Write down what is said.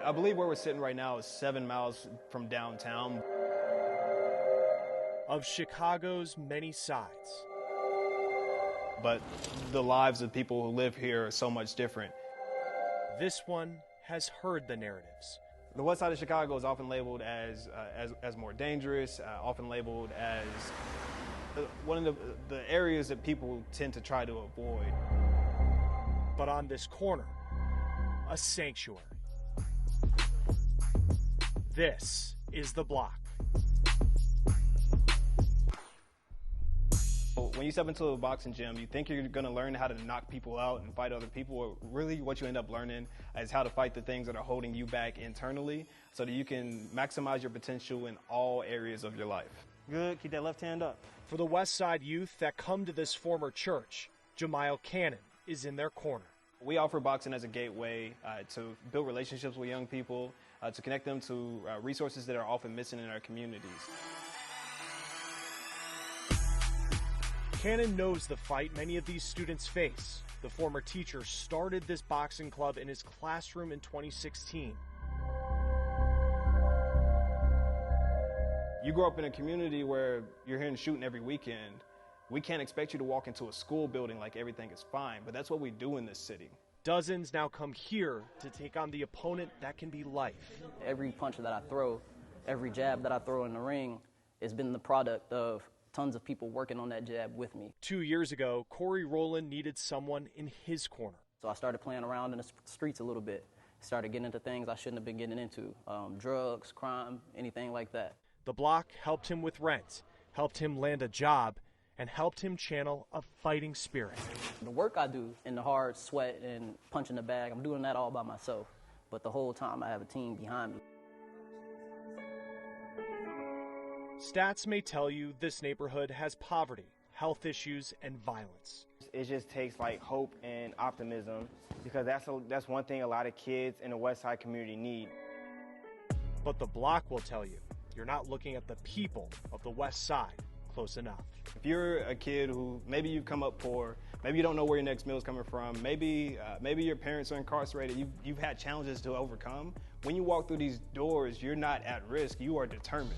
I believe where we're sitting right now is 7 miles from downtown. Of Chicago's many sides. But the lives of people who live here are so much different. This one has heard the narratives. The west side of Chicago is often labeled as more dangerous, often labeled as one of the areas that people tend to try to avoid. But on this corner, a sanctuary. This is the Bloc. When you step into a boxing gym, you think you're going to learn how to knock people out and fight other people. Really, what you end up learning is how to fight the things that are holding you back internally so that you can maximize your potential in all areas of your life. Good. Keep that left hand up. For the West Side youth that come to this former church, Jamile Cannon is in their corner. We offer boxing as a gateway to build relationships with young people, to connect them to resources that are often missing in our communities. Cannon knows the fight many of these students face. The former teacher started this boxing club in his classroom in 2016. You grow up in a community where you're hearing shooting every weekend. We can't expect you to walk into a school building like everything is fine, but that's what we do in this city. Dozens now come here to take on the opponent that can be life. Every punch that I throw, every jab that I throw in the ring has been the product of tons of people working on that jab with me. 2 years ago, Corey Rowland needed someone in his corner. So I started playing around in the streets a little bit. Started getting into things I shouldn't have been getting into, drugs, crime, anything like that. The Bloc helped him with rent, helped him land a job, and helped him channel a fighting spirit. The work I do in the hard sweat and punching the bag, I'm doing that all by myself. But the whole time I have a team behind me. Stats may tell you this neighborhood has poverty, health issues, and violence. It just takes like hope and optimism, because that's one thing a lot of kids in the West Side community need. But the Bloc will tell you, you're not looking at the people of the West Side close enough. If you're a kid who maybe you've come up poor, maybe you don't know where your next meal is coming from, maybe your parents are incarcerated, you've had challenges to overcome, when you walk through these doors, you're not at risk, you are determined.